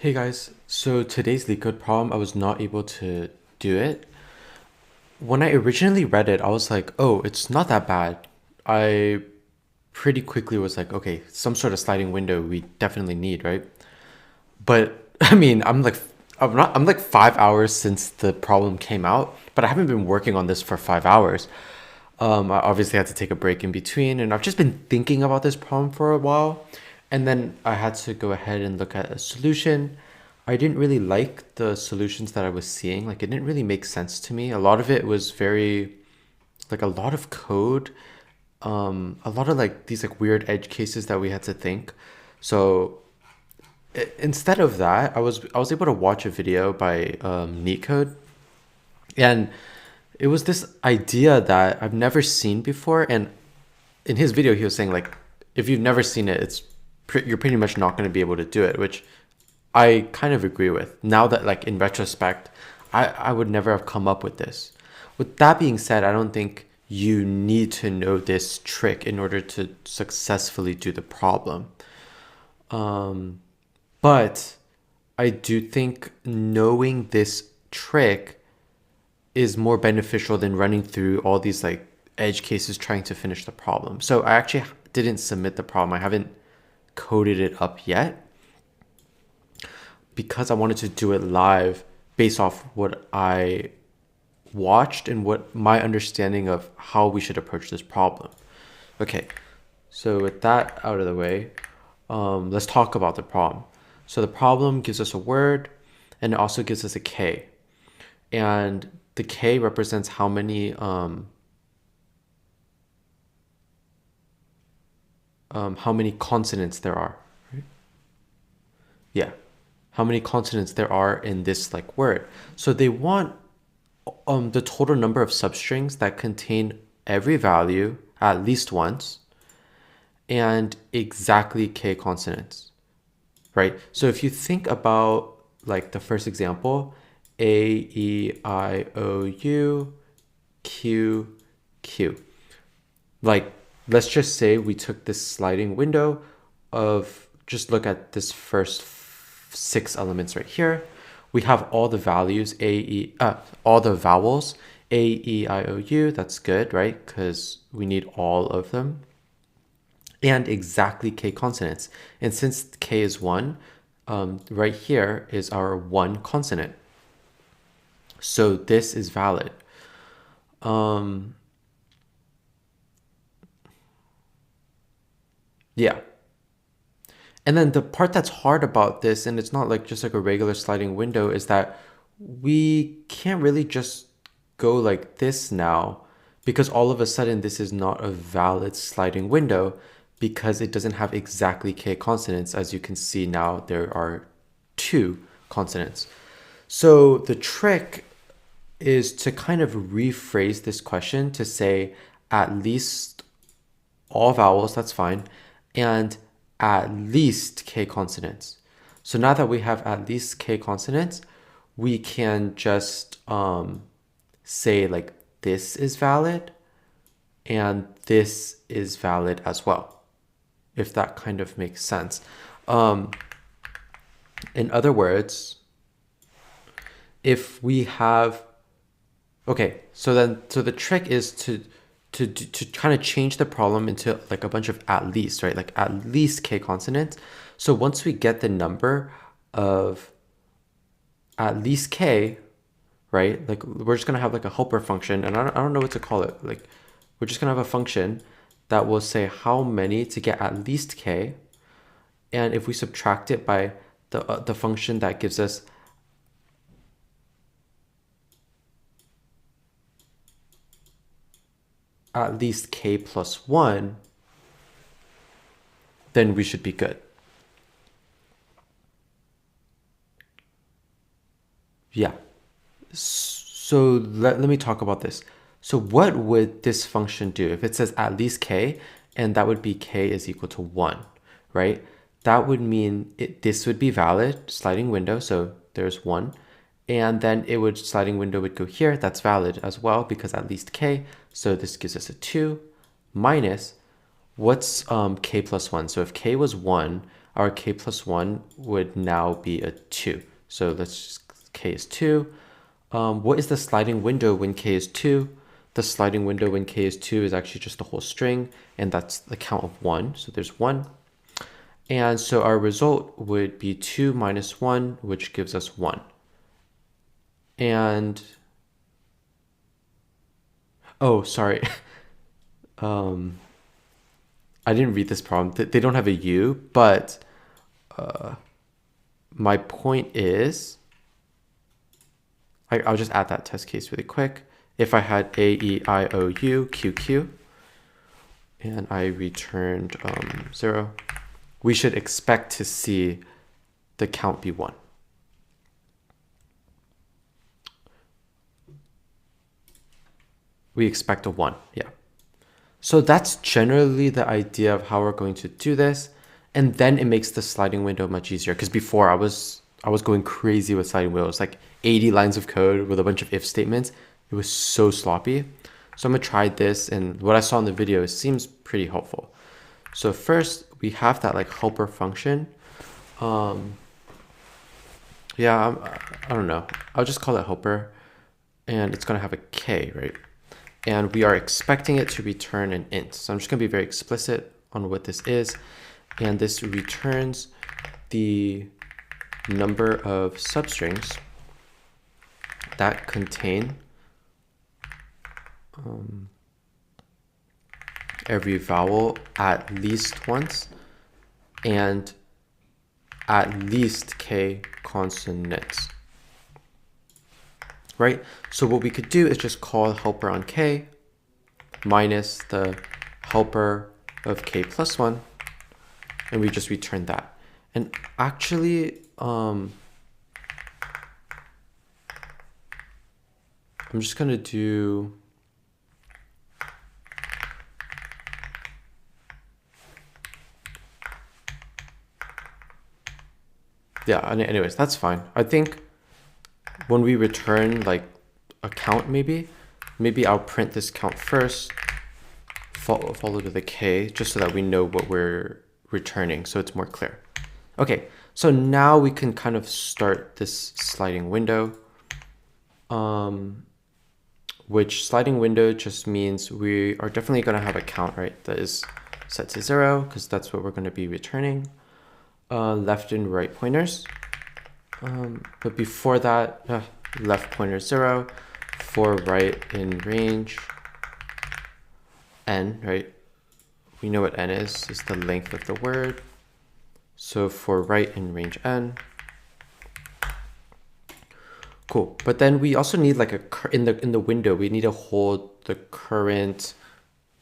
Hey guys, so today's LeetCode problem, I was not able to do it. When I originally read it, I was like, oh, it's not that bad. I pretty quickly was like, okay, some sort of sliding window we definitely need, right? But I mean, I'm like 5 hours since the problem came out, but I haven't been working on this for 5 hours. I obviously had to take a break in between, and I've just been thinking about this problem for a while. And then I had to go ahead and look at a solution. I didn't really like the solutions that I was seeing. Like, it didn't really make sense to me. A lot of it was very, like, a lot of code, a lot of like these like weird edge cases that we had to think. So instead of that, I was able to watch a video by NeetCode, and it was this idea that I've never seen before. And in his video, he was saying like, if you've never seen it, you're pretty much not going to be able to do it, which I kind of agree with. Now that like in retrospect, I would never have come up with this. With that being said, I don't think you need to know this trick in order to successfully do the problem. But I do think knowing this trick is more beneficial than running through all these like edge cases trying to finish the problem. So I actually didn't submit the problem. I haven't coded it up yet because I wanted to do it live based off what I watched and what my understanding of how we should approach this problem. Okay, so with that out of the way, let's talk about the problem. So the problem gives us a word, and it also gives us a K. And the K represents how many consonants there are, right? Yeah, how many consonants there are in this like word. So they want the total number of substrings that contain every value at least once and exactly K consonants, right? So if you think about like the first example, A, E, I, O, U, Q, Q. Like, let's just say we took this sliding window of just look at this first six elements right here. We have all the values, all the vowels, A, E, I, O, U. That's good, right? Because we need all of them. And exactly K consonants. And since K is one, right here is our one consonant. So this is valid. Yeah. And then the part that's hard about this, and it's not like just like a regular sliding window, is that we can't really just go like this now because all of a sudden this is not a valid sliding window because it doesn't have exactly K consonants. As you can see now, there are two consonants. So the trick is to kind of rephrase this question to say at least all vowels, that's fine, and at least K consonants. So now that we have at least K consonants, we can just say like this is valid and this is valid as well, if that kind of makes sense. In other words, if we have, okay, so the trick is to kind of change the problem into like a bunch of at least, right? Like at least K consonants. So once we get the number of at least K, right? Like we're just gonna have like a helper function, and I don't know what to call it. Like we're just gonna have a function that will say how many to get at least K, and if we subtract it by the function that gives us at least K plus 1, then we should be good. Yeah. So let me talk about this. So what would this function do if it says at least K, and that would be K is equal to 1, right? That would mean this would be valid, sliding window, so there's 1. And then sliding window would go here, that's valid as well because at least K, so this gives us a 2 minus, what's K plus 1? So if K was 1, our k plus 1 would now be a 2. So let's just, k is 2. What is the sliding window when k is 2? The sliding window when k is 2 is actually just the whole string, and that's the count of 1. So there's 1. And so our result would be 2 minus 1, which gives us 1. And, oh, sorry. I didn't read this problem. They don't have a U, but my point is, I'll just add that test case really quick. If I had A, E, I, O, U, Q, Q, and I returned 0, we should expect to see the count be 1. We expect a 1, yeah. So that's generally the idea of how we're going to do this. And then it makes the sliding window much easier, because before I was going crazy with sliding windows, like 80 lines of code with a bunch of if statements. It was so sloppy. So I'm gonna try this, and what I saw in the video seems pretty helpful. So first we have that like helper function. Yeah, I don't know. I'll just call it helper, and it's gonna have a k, right? And we are expecting it to return an int. So I'm just gonna be very explicit on what this is. And this returns the number of substrings that contain every vowel at least once and at least k consonants. Right? So what we could do is just call helper on k minus the helper of k plus 1, and we just return that. And actually, I'm just gonna do anyways, that's fine. I think when we return like a count, maybe I'll print this count first, follow to the k, just so that we know what we're returning, so it's more clear. Okay, so now we can kind of start this sliding window, which sliding window just means we are definitely going to have a count, right, that is set to 0, because that's what we're going to be returning. Left and right pointers. But before that, left pointer 0, for right in range n, right? We know what n is the length of the word. So for right in range n. Cool. But then we also need like in the window, we need to hold the current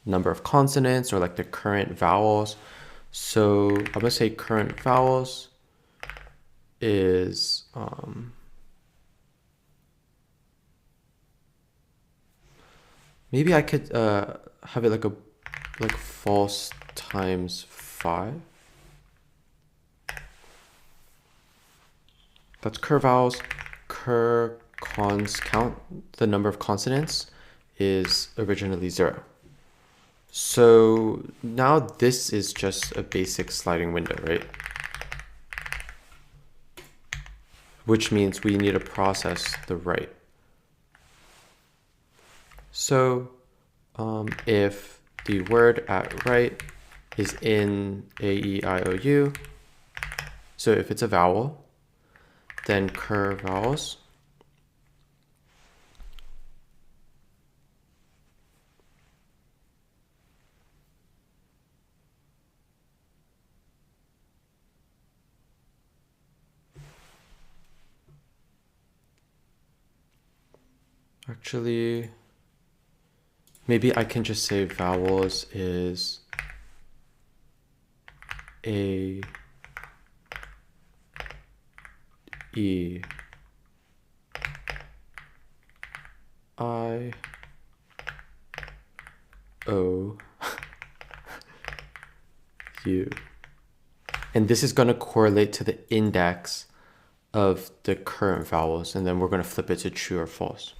number of consonants, or like the current vowels. So I'm gonna say current vowels is maybe I could have it like false times 5. That's cur vowels. Cur cons count, the number of consonants, is originally 0. So now this is just a basic sliding window, right? Which means we need to process the right. So if the word at right is in A, E, I, O, U, so if it's a vowel, then cur vowels actually, maybe I can just say vowels is A, E, I, O, U. And this is going to correlate to the index of the current vowels, and then we're going to flip it to true or false.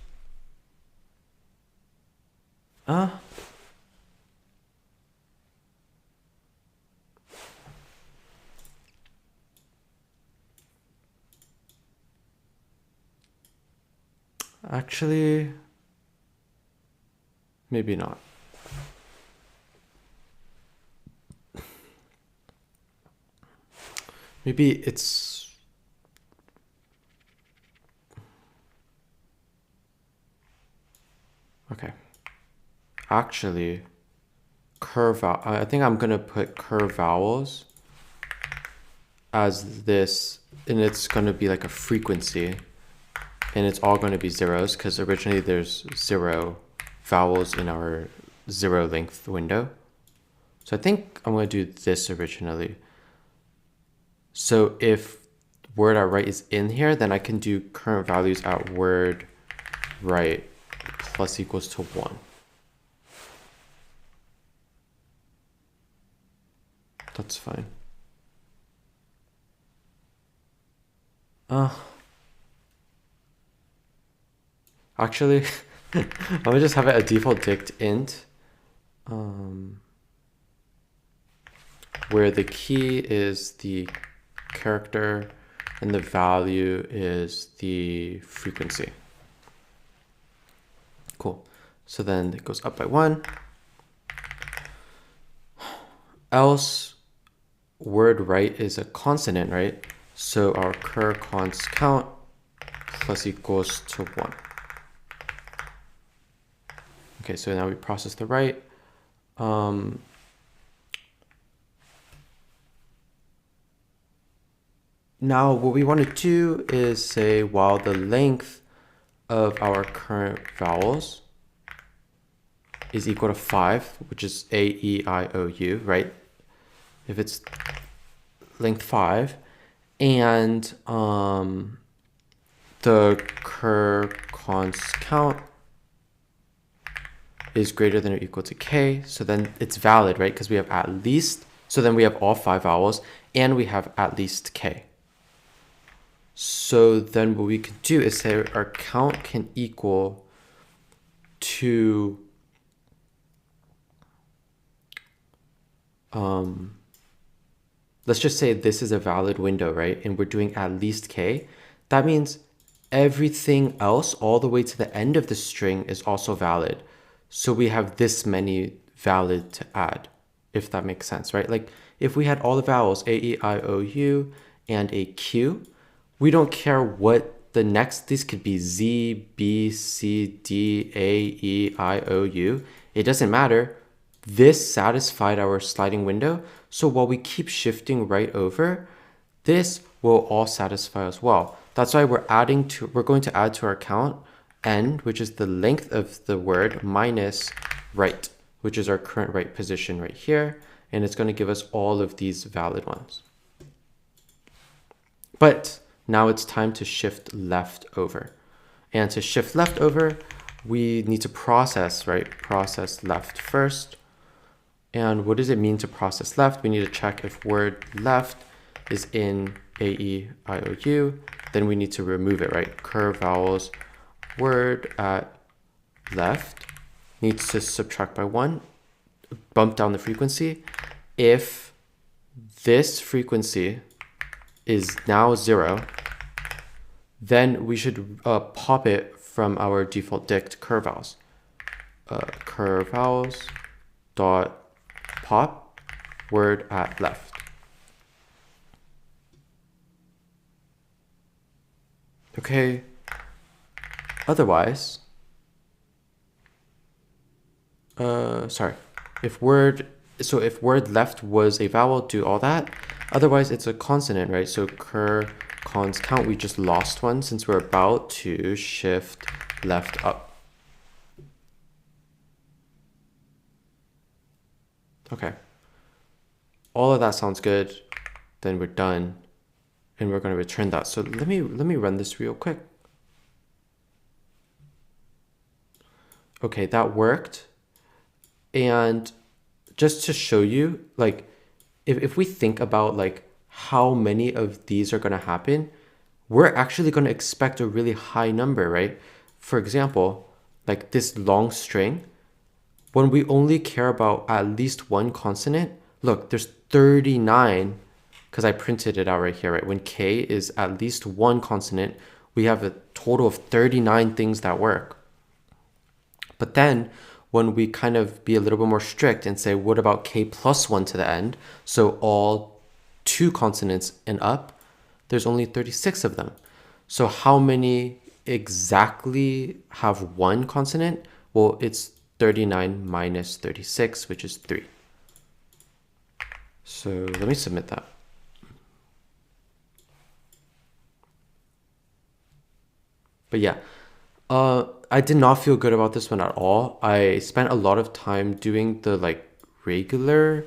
Actually, maybe not. Maybe it's... Okay. Actually, I think I'm gonna put curve vowels as this, and it's gonna be like a frequency, and it's all gonna be zeros because originally there's 0 vowels in our 0 length window. So I think I'm gonna do this originally. So if word at right is in here, then I can do current values at word right plus equals to 1. That's fine. Actually, I'm gonna just have it a default dict int, where the key is the character and the value is the frequency. Cool. So then it goes up by 1. Else, word right is a consonant, right? So our cur const count plus equals to 1. Okay, so now we process the right. Now what we want to do is say while the length of our current vowels is equal to 5, which is A, E, I, O, U, right? If it's length 5, and the cur const count is greater than or equal to k, so then it's valid, right? Because we have at least, so then we have all 5 vowels, and we have at least k. So then what we can do is say our count can equal to let's just say this is a valid window, right? And we're doing at least k. That means everything else all the way to the end of the string is also valid. So we have this many valid to add, if that makes sense, right? Like if we had all the vowels A, E, I, O, U and a Q, we don't care what the next, these could be Z, B, C, D, A, E, I, O, U. It doesn't matter. This satisfied our sliding window. So while we keep shifting right over, this will all satisfy as well. That's why we're going to add to our count n, which is the length of the word, minus right, which is our current right position right here. And it's going to give us all of these valid ones. But now it's time to shift left over. And to shift left over, we need to process, right? Process left first. And what does it mean to process left? We need to check if word left is in A, E, I, O, U. Then we need to remove it, right? Cur vowels word at left needs to subtract by 1, bump down the frequency. If this frequency is now 0, then we should pop it from our default dict cur vowels. Cur vowels dot pop word at left. Okay. Otherwise, if word left was a vowel, do all that. Otherwise, it's a consonant, right? So cur const count, we just lost one since we're about to shift left up. Okay. All of that sounds good. Then we're done. And we're going to return that. So let me run this real quick. Okay, that worked. And just to show you, like, if we think about like how many of these are going to happen, we're actually going to expect a really high number, right? For example, like this long string, when we only care about at least one consonant, look, there's 39, because I printed it out right here, right? When k is at least one consonant, we have a total of 39 things that work. But then when we kind of be a little bit more strict and say, what about k plus 1 to the end? So all 2 consonants and up, there's only 36 of them. So how many exactly have 1 consonant? Well, it's 39 minus 36, which is 3. So let me submit that. But yeah, I did not feel good about this one at all. I spent a lot of time doing the like regular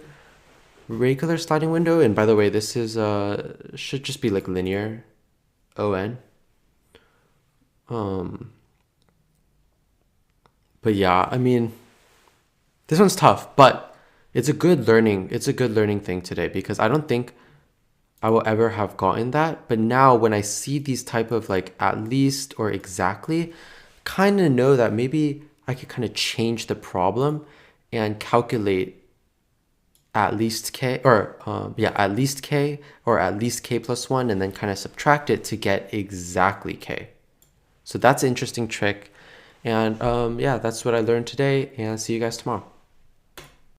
sliding window. And by the way, this is should just be like linear on. But yeah, I mean, this one's tough, but it's a good learning thing today, because I don't think I will ever have gotten that. But now when I see these type of like at least or exactly, kind of know that maybe I could kind of change the problem and calculate at least k, or at least k, or at least k plus 1, and then kind of subtract it to get exactly k. So that's an interesting trick. And yeah, that's what I learned today, and see you guys tomorrow.